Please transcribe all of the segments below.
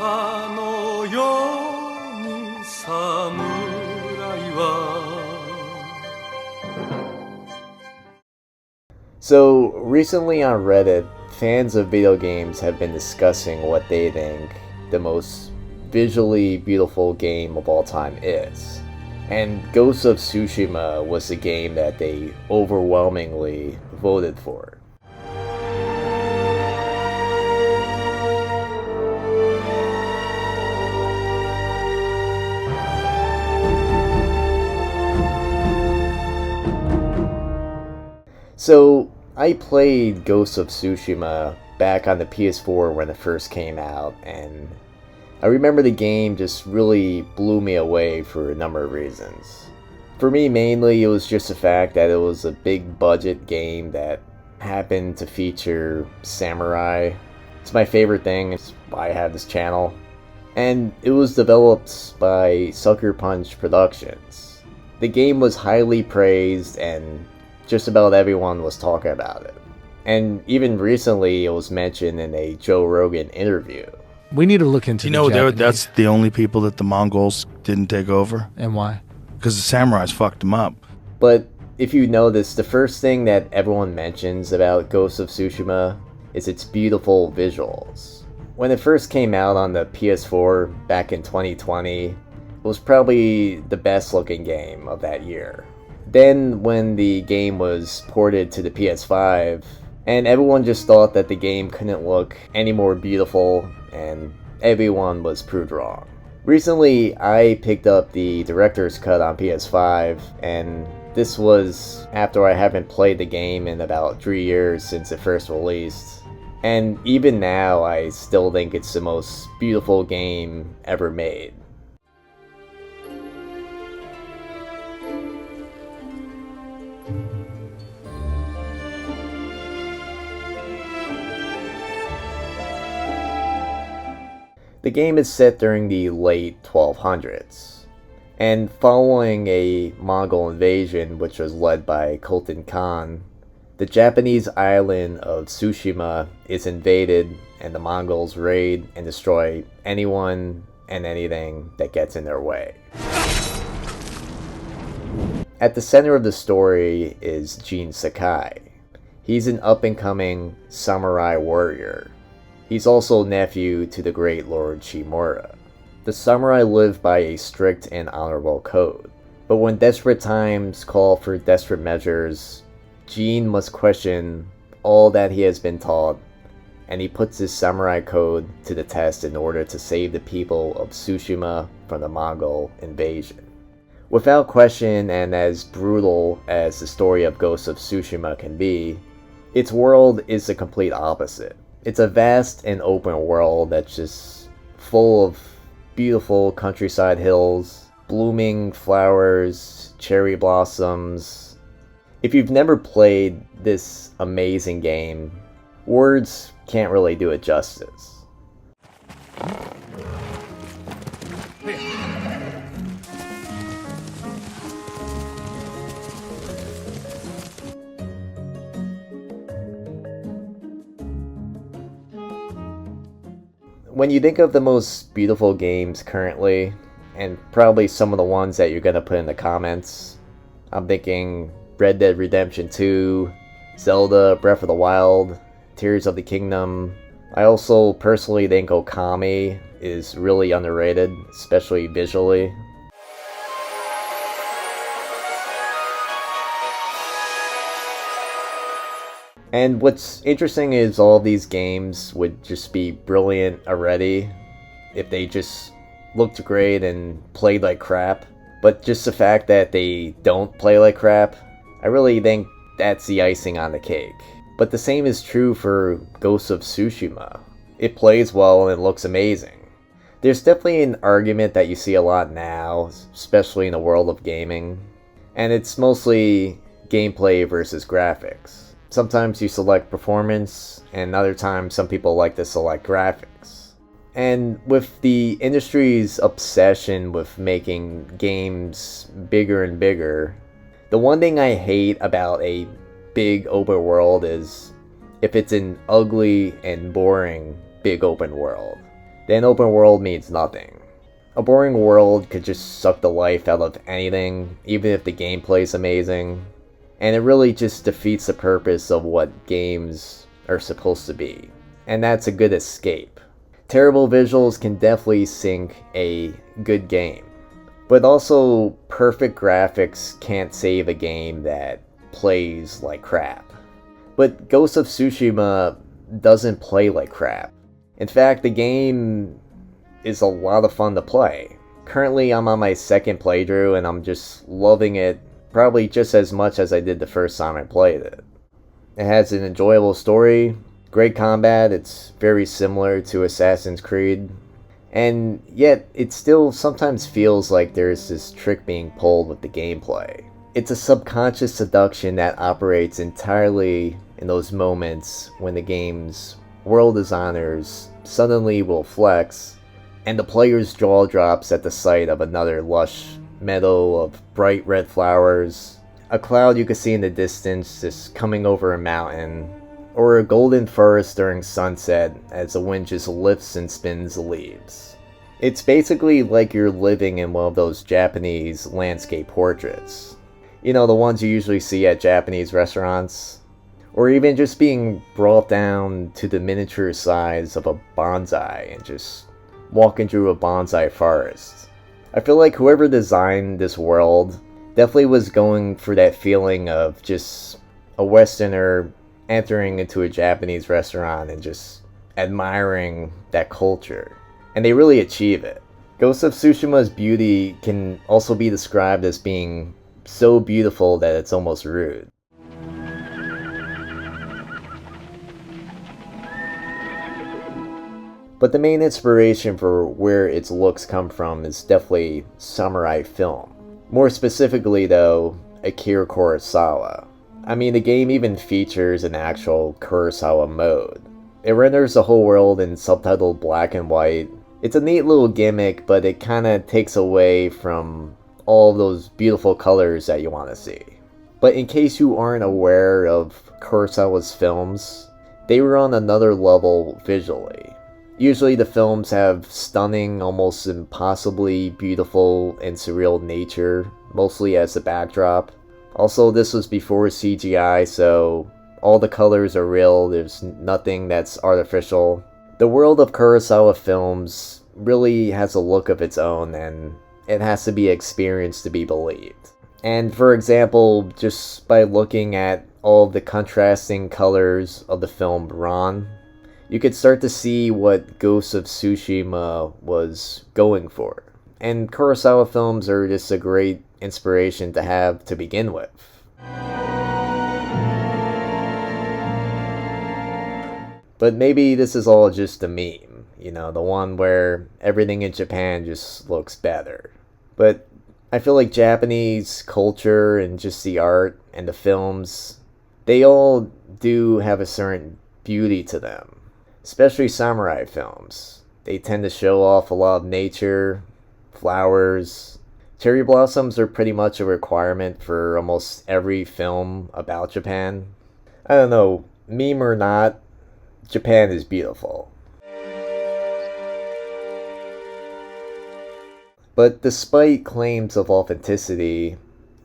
のように侍は So, recently on Reddit, fans of video games have been discussing what they think the most visually beautiful game of all time is. And Ghost of Tsushima was the game that they overwhelmingly voted for. So, I played Ghost of Tsushima back on the PS4 when it first came out, and I remember the game just really blew me away for a number of reasons. For me, mainly, it was just the fact that it was a big budget game that happened to feature samurai. It's my favorite thing, it's why I have this channel. And it was developed by Sucker Punch Productions. The game was highly praised, and just about everyone was talking about it. And even recently, it was mentioned in a Joe Rogan interview. We need to look into that's the only people that the Mongols didn't take over. And why? Because the samurais fucked them up. But if you notice, the first thing that everyone mentions about Ghost of Tsushima is its beautiful visuals. When it first came out on the PS4 back in 2020, it was probably the best looking game of that year. Then when the game was ported to the PS5, and everyone just thought that the game couldn't look any more beautiful, and everyone was proved wrong. Recently, I picked up the director's cut on PS5, and this was after I haven't played the game in about 3 years since it first released. And even now, I still think it's the most beautiful game ever made. The game is set during the late 1200s, and following a Mongol invasion which was led by Kultin Khan, the Japanese island of Tsushima is invaded and the Mongols raid and destroy anyone and anything that gets in their way. At the center of the story is Jin Sakai. He's an up-and-coming samurai warrior. He's also nephew to the great Lord Shimura. The samurai live by a strict and honorable code, but when desperate times call for desperate measures, Jin must question all that he has been taught, and he puts his samurai code to the test in order to save the people of Tsushima from the Mongol invasion. Without question, and as brutal as the story of Ghost of Tsushima can be, its world is the complete opposite. It's a vast and open world that's just full of beautiful countryside hills, blooming flowers, cherry blossoms. If you've never played this amazing game, words can't really do it justice. When you think of the most beautiful games currently, and probably some of the ones that you're gonna put in the comments, I'm thinking Red Dead Redemption 2, Zelda Breath of the Wild, Tears of the Kingdom. I also personally think Okami is really underrated, especially visually. And what's interesting is all these games would just be brilliant already if they just looked great and played like crap. But just the fact that they don't play like crap, I really think that's the icing on the cake. But the same is true for Ghost of Tsushima. It plays well and it looks amazing. There's definitely an argument that you see a lot now, especially in the world of gaming, and it's mostly gameplay versus graphics. Sometimes you select performance, and other times some people like to select graphics. And with the industry's obsession with making games bigger and bigger, the one thing I hate about a big open world is if it's an ugly and boring big open world. then open world means nothing. A boring world could just suck the life out of anything, even if the gameplay is amazing, and it really just defeats the purpose of what games are supposed to be, and that's a good escape. Terrible visuals can definitely sink a good game, but also perfect graphics can't save a game that plays like crap. But Ghost of Tsushima doesn't play like crap. In fact, the game is a lot of fun to play. Currently, I'm on my second playthrough and I'm just loving it probably just as much as I did the first time I played it. It has an enjoyable story, great combat, it's very similar to Assassin's Creed, and yet it still sometimes feels like there's this trick being pulled with the gameplay. It's a subconscious seduction that operates entirely in those moments when the game's world designers suddenly will flex and the player's jaw drops at the sight of another lush meadow of bright red flowers, a cloud you can see in the distance just coming over a mountain, or a golden forest during sunset as the wind just lifts and spins the leaves. It's basically like you're living in one of those Japanese landscape portraits. You know, the ones you usually see at Japanese restaurants. Or even just being brought down to the miniature size of a bonsai and just walking through a bonsai forest. I feel like whoever designed this world definitely was going for that feeling of just a Westerner entering into a Japanese restaurant and just admiring that culture. And they really achieve it. Ghost of Tsushima's beauty can also be described as being so beautiful that it's almost rude. But the main inspiration for where its looks come from is definitely samurai film. More specifically though, Akira Kurosawa. I mean, the game even features an actual Kurosawa mode. It renders the whole world in subtitled black and white. It's a neat little gimmick, but it kinda takes away from all of those beautiful colors that you want to see. But in case you aren't aware of Kurosawa's films, they were on another level visually. Usually the films have stunning, almost impossibly beautiful and surreal nature, mostly as the backdrop. Also, this was before CGI, so all the colors are real, there's nothing that's artificial. The world of Kurosawa films really has a look of its own, and it has to be experienced to be believed. And for example, just by looking at all of the contrasting colors of the film Ron, you could start to see what Ghost of Tsushima was going for. And Kurosawa films are just a great inspiration to have to begin with. But maybe this is all just a meme, you know, the one where everything in Japan just looks better. But I feel like Japanese culture and just the art and the films, they all do have a certain beauty to them. Especially samurai films. They tend to show off a lot of nature, flowers. Cherry blossoms are pretty much a requirement for almost every film about Japan. I don't know, meme or not, Japan is beautiful. But despite claims of authenticity,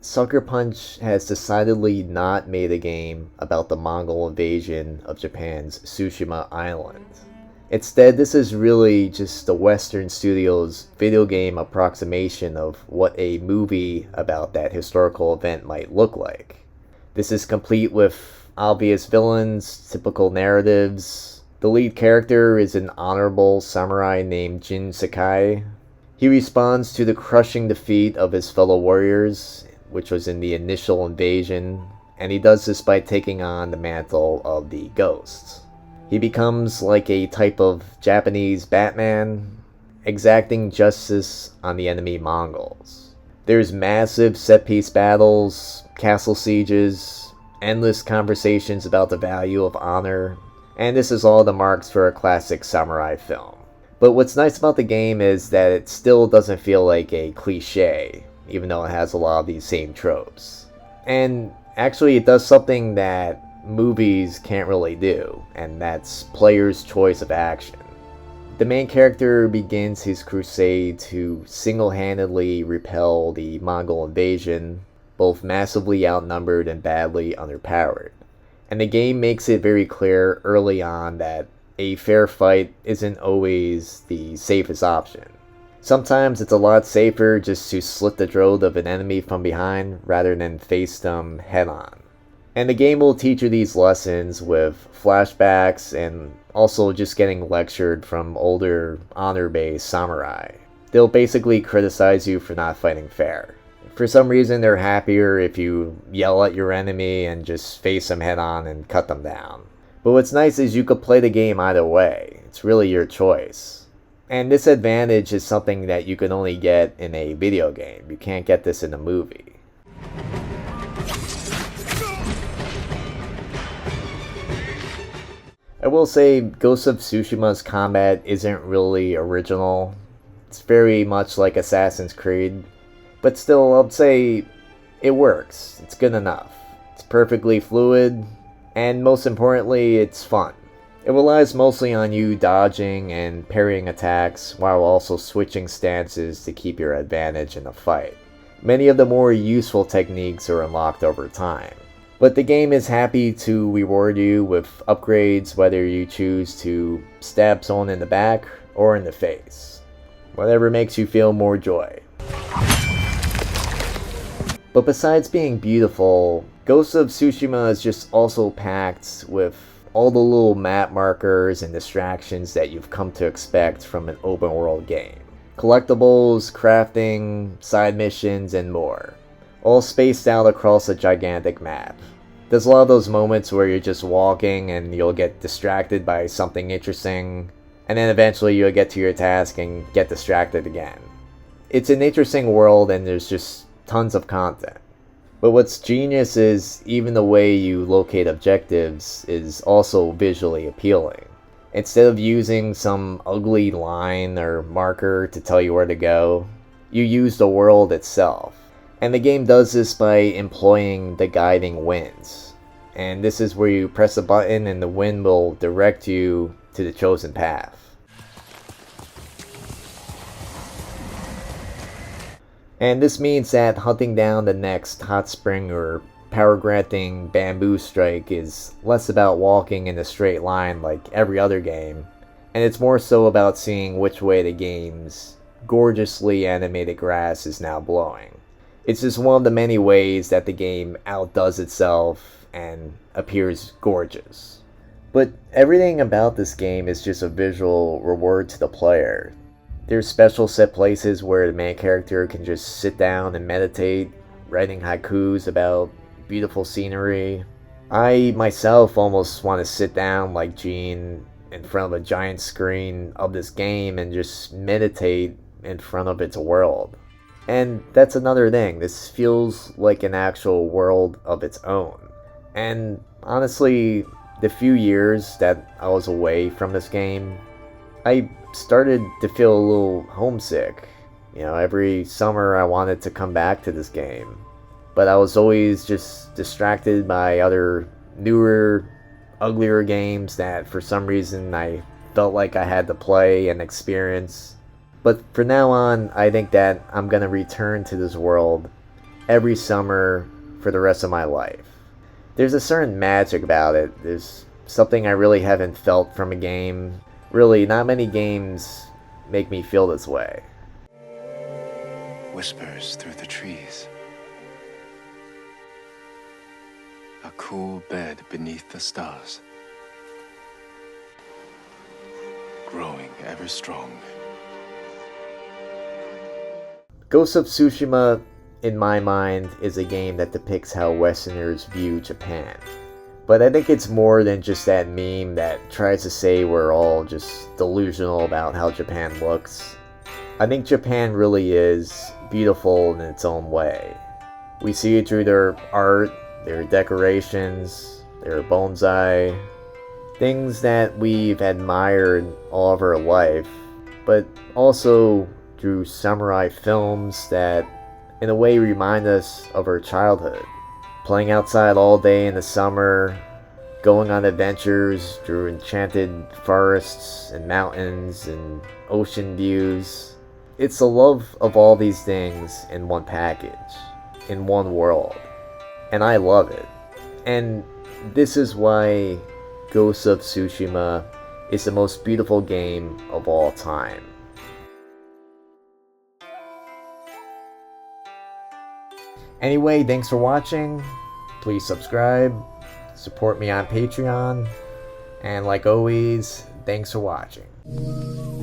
Sucker Punch has decidedly not made a game about the Mongol invasion of Japan's Tsushima Island. Instead, this is really just the Western studio's video game approximation of what a movie about that historical event might look like. This is complete with obvious villains, typical narratives. The lead character is an honorable samurai named Jin Sakai. He responds to the crushing defeat of his fellow warriors, which was in the initial invasion, and he does this by taking on the mantle of the Ghosts. He becomes like a type of Japanese Batman, exacting justice on the enemy Mongols. There's massive set-piece battles, castle sieges, endless conversations about the value of honor, and this is all the marks for a classic samurai film. But what's nice about the game is that it still doesn't feel like a cliche, even though it has a lot of these same tropes. And actually it does something that movies can't really do, and that's player's choice of action. The main character begins his crusade to single-handedly repel the Mongol invasion, both massively outnumbered and badly underpowered. And the game makes it very clear early on that a fair fight isn't always the safest option. Sometimes it's a lot safer just to slit the throat of an enemy from behind rather than face them head on. And the game will teach you these lessons with flashbacks and also just getting lectured from older honor-based samurai. They'll basically criticize you for not fighting fair. For some reason, they're happier if you yell at your enemy and just face them head on and cut them down. But what's nice is you could play the game either way. It's really your choice. And this advantage is something that you can only get in a video game. You can't get this in a movie. I will say Ghost of Tsushima's combat isn't really original. It's very much like Assassin's Creed. But still, I'd say it works. It's good enough. It's perfectly fluid. And most importantly, it's fun. It relies mostly on you dodging and parrying attacks while also switching stances to keep your advantage in the fight. Many of the more useful techniques are unlocked over time. But the game is happy to reward you with upgrades whether you choose to stab someone in the back or in the face. Whatever makes you feel more joy. But besides being beautiful, Ghost of Tsushima is just also packed with all the little map markers and distractions that you've come to expect from an open world game. Collectibles, crafting, side missions, and more. All spaced out across a gigantic map. There's a lot of those moments where you're just walking and you'll get distracted by something interesting, and then eventually you'll get to your task and get distracted again. It's an interesting world and there's just tons of content. But what's genius is even the way you locate objectives is also visually appealing. Instead of using some ugly line or marker to tell you where to go, you use the world itself. And the game does this by employing the guiding winds. And this is where you press a button and the wind will direct you to the chosen path. And this means that hunting down the next hot spring or power-granting bamboo strike is less about walking in a straight line like every other game, and it's more so about seeing which way the game's gorgeously animated grass is now blowing. It's just one of the many ways that the game outdoes itself and appears gorgeous. But everything about this game is just a visual reward to the player. There's special set places where the main character can just sit down and meditate, writing haikus about beautiful scenery. I myself almost want to sit down like Gene in front of a giant screen of this game and just meditate in front of its world. And that's another thing, this feels like an actual world of its own. And honestly, the few years that I was away from this game, I started to feel a little homesick. You know, every summer I wanted to come back to this game. But I was always just distracted by other newer, uglier games that for some reason I felt like I had to play and experience. But from now on, I think that I'm gonna return to this world every summer for the rest of my life. There's a certain magic about it. There's something I really haven't felt from a game. Really, not many games make me feel this way. Whispers through the trees. A cool bed beneath the stars. Growing ever strong. Ghost of Tsushima, in my mind, is a game that depicts how Westerners view Japan. But I think it's more than just that meme that tries to say we're all just delusional about how Japan looks. I think Japan really is beautiful in its own way. We see it through their art, their decorations, their bonsai, things that we've admired all of our life, but also through samurai films that in a way remind us of our childhood. Playing outside all day in the summer, going on adventures through enchanted forests and mountains and ocean views. It's the love of all these things in one package, in one world, and I love it. And this is why Ghost of Tsushima is the most beautiful game of all time. Anyway, thanks for watching. Please subscribe, support me on Patreon, and like always, thanks for watching.